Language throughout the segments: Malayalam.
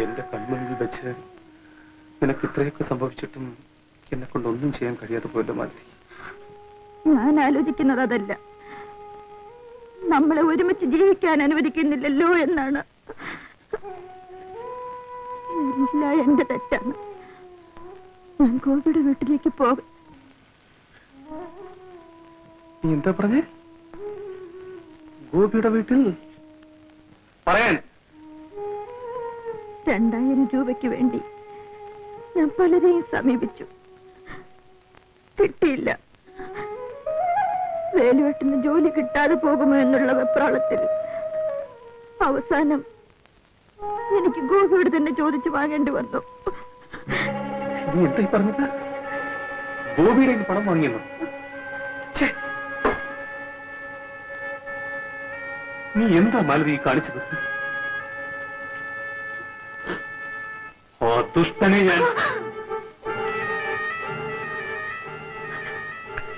എന്റെ കൺമുന്നിൽ വെച്ച് നിനക്ക് ഇത്രയൊക്കെ സംഭവിച്ചിട്ടും എന്നെ കൊണ്ടൊന്നും ചെയ്യാൻ കഴിയാതെ പോയല്ലോ മാലതി. ഞാൻ ആലോചിക്കുന്നത് അതല്ല, നമ്മളെ ഒരുമിച്ച് ജീവിക്കാൻ അനുവദിക്കുന്നില്ലല്ലോ എന്നാണ്. എല്ലാം എന്റെ തെറ്റാണ്. ഞാൻ ഗോപിയുടെ വീട്ടിലേക്ക് പോകും. നീ എന്താ പറഞ്ഞേ? ഗോപിയുടെ വീട്ടിൽ പറയാൻ? 2000 രൂപയ്ക്ക് വേണ്ടി ഞാൻ പലരെയും സമീപിച്ചു, കിട്ടിയില്ല. വേലുവെട്ടിന് ജോലി കിട്ടാതെ പോകുമോ എന്നുള്ള വെപ്രാളത്തിൽ അവസാനം എനിക്ക് ഗോപിയോട് തന്നെ ചോദിച്ചു വാങ്ങേണ്ടി വന്നു. നീ എന്തായി പറഞ്ഞത്? ഗോപിയുടെ പണം വാങ്ങിയെന്നു? നീ എന്താ മാലതി കാണിച്ചത്? ഓ ദുഷ്ടനെ ഞാൻ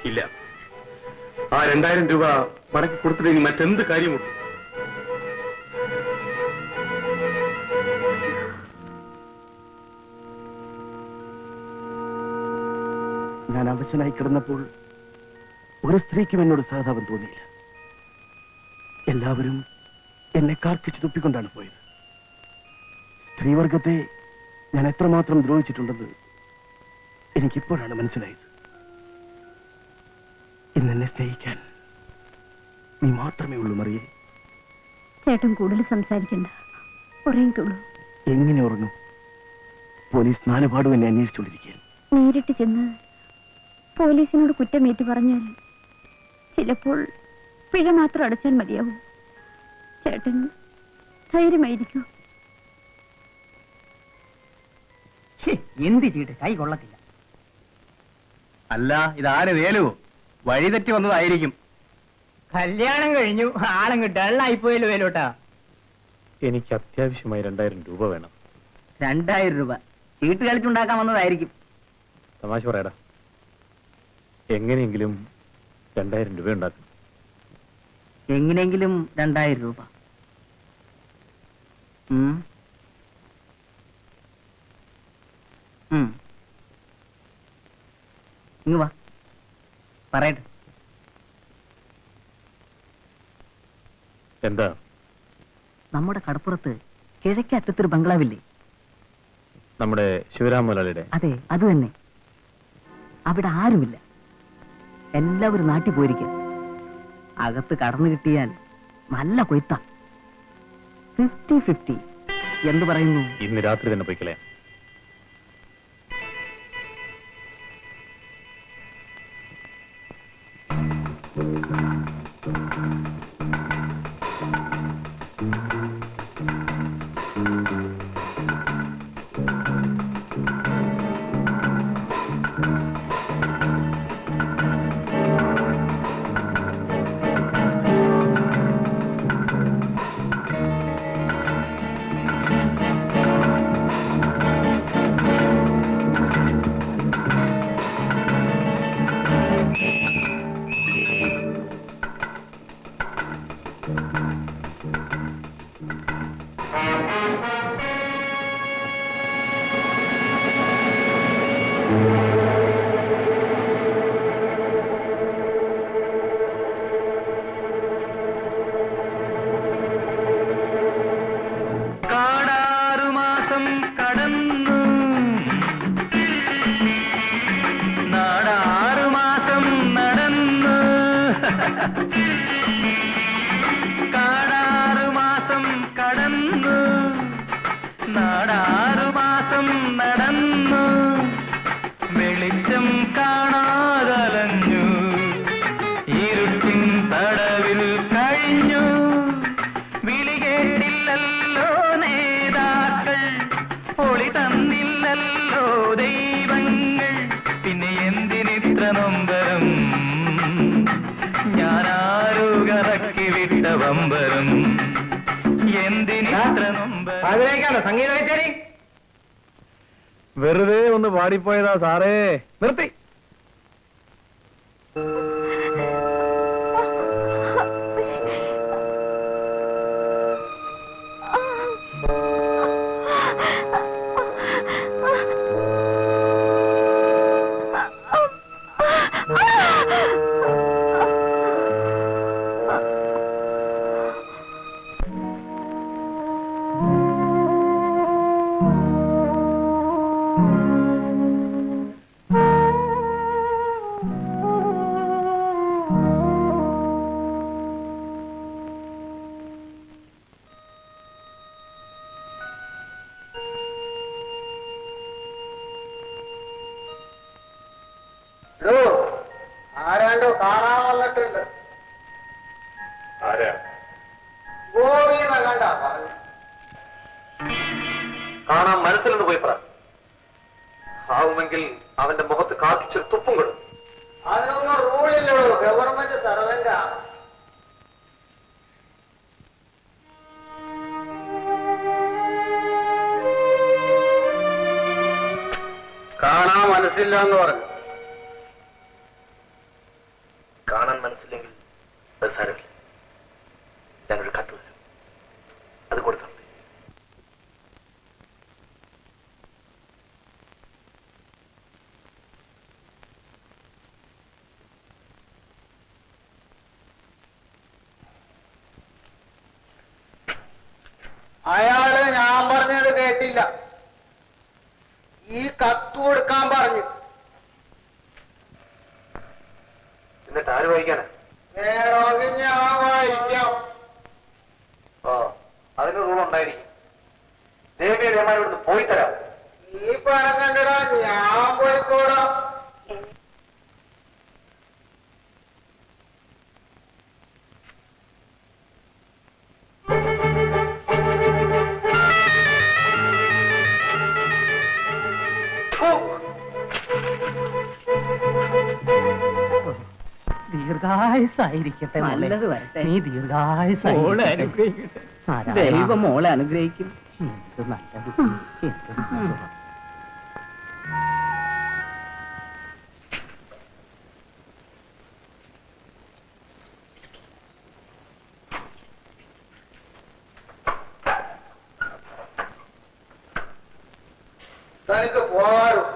ഇല്ല. ആ 2000 രൂപ മടക്കി കൊടുത്തിട്ട് മറ്റെന്ത് കാര്യമുണ്ട്? ഞാൻ അവശനായി കിടന്നപ്പോൾ ഒരു സ്ത്രീക്കും എന്നോട് സഹതാപം തോന്നിയില്ല. എല്ലാവരും എന്നെ കാർക്കിച്ചു തുപ്പിക്കൊണ്ടാണ് പോയത്. സ്ത്രീവർഗത്തെ ഞാൻ എത്രമാത്രം ദ്രോഹിച്ചിട്ടുണ്ടെന്ന് എനിക്കിപ്പോഴാണ് മനസ്സിലായത്. ഇന്നെന്നെ സ്നേഹിക്കാൻ നീ മാത്രമേ ഉള്ളൂ മറിയേ. ചേട്ടൻ കൂടുതൽ സംസാരിക്കണ്ട, ഉറങ്ങിക്കുള്ളൂ. എങ്ങനെ ഉറങ്ങും? പോലീസ് നാലുപാടും എന്നെ അന്വേഷിച്ചുകൊണ്ടിരിക്കുകയാണ്. നേരിട്ട് ചെന്ന് പോലീസിനോട് കുറ്റമേറ്റു പറഞ്ഞാൽ ചിലപ്പോൾ പിഴ മാത്രം അടച്ചാൽ മതിയാവും. ചേട്ടൻ ധൈര്യമായിരിക്കൂ. എന്ത് ചെയ്തിട്ട് കൈ കൊള്ളത്തില്ല. അല്ല, ഇതാരെ വേലുവോ? വഴിതെറ്റി വന്നതായിരിക്കും. കല്യാണം കഴിഞ്ഞു, ആളങ്ങ് ഡള്ളായിപ്പോയല്ലോ വേലോട്ടാ. എനിക്ക് അത്യാവശ്യമായി 2000 രൂപ വേണം. 2000 രൂപ ചീട്ട് കളിച്ചുണ്ടാക്കാൻ വന്നതായിരിക്കും. തമാശ പറയടാ. എങ്ങനെയെങ്കിലും 2000 രൂപ ഉണ്ടാക്കും. എങ്ങനെയെങ്കിലും 2000 രൂപ. ഇങ്ങ് വാ, പറയട്ടെ. എന്താ? നമ്മുടെ കടപ്പുറത്ത് കിഴക്കേ അറ്റത്തൊരു ബംഗ്ലാവില്ലേ? നമ്മുടെ ശിവരാമ മുതലാളിയുടെ? അതെ, അത് തന്നെ. അവിടെ ആരുമില്ല, എല്ലാവരും നാട്ടിൽ പോയിരിക്കുക. അകത്ത് കടന്നു കിട്ടിയാൽ നല്ല കൊയ്ത്ത. 50-50. എന്ത് പറയുന്നു? ഇന്ന് രാത്രി തന്നെ പോയിക്കളയാം. സംഗീത കച്ചേരി വെറുതെ ഒന്ന് പാടിപ്പോയതാ സാറേ. നിർത്തി. വേണ്ട പറഞ്ഞു. കാണാൻ മനസ്സിലൊന്ന് പോയി പറ. ആവുമെങ്കിൽ അവന്റെ മുഖത്ത് കാക്കിച്ചൊരു തുപ്പും കൊടുക്കും. അതിനൊന്നും റൂളില്ലടോ, ഗവൺമെന്റ് സർവന്റാ. കാണാൻ മനസ്സില്ല എന്ന് പറഞ്ഞു. കാണാൻ മനസ്സില്ലെങ്കിൽ അത് സാരമില്ല. ഞാനൊരു കത്ത് തരും, അത് കൊടുത്താൽ മതി. അയാള് ഞാൻ പറഞ്ഞത് കേട്ടില്ല. ഈ കത്ത് കൊടുക്കാൻ പറഞ്ഞു. എന്നിട്ട് ആര് വായിക്കാനാ? വേണമെങ്കിൽ ഞാൻ വായിക്കാം. ഓ, അതിന് റൂൾ ഉണ്ടായിരിക്കും. ദേവിയെ രമാൻ ഇവിടുന്ന് പോയി തരാം. നീ പണം കണ്ടിടാ, ഞാൻ പോയിക്കോടാം. ദീർഘായുസായിരിക്കട്ടെ. നല്ലത് വരട്ടെ. നീ മോളെ ദീർഘായുസ്. ദൈവം മോളെ അനുഗ്രഹിക്കും. എന്ത് നല്ല ബുദ്ധി, എന്ത് നല്ല സുഖം. തനിക്ക് പോകാറും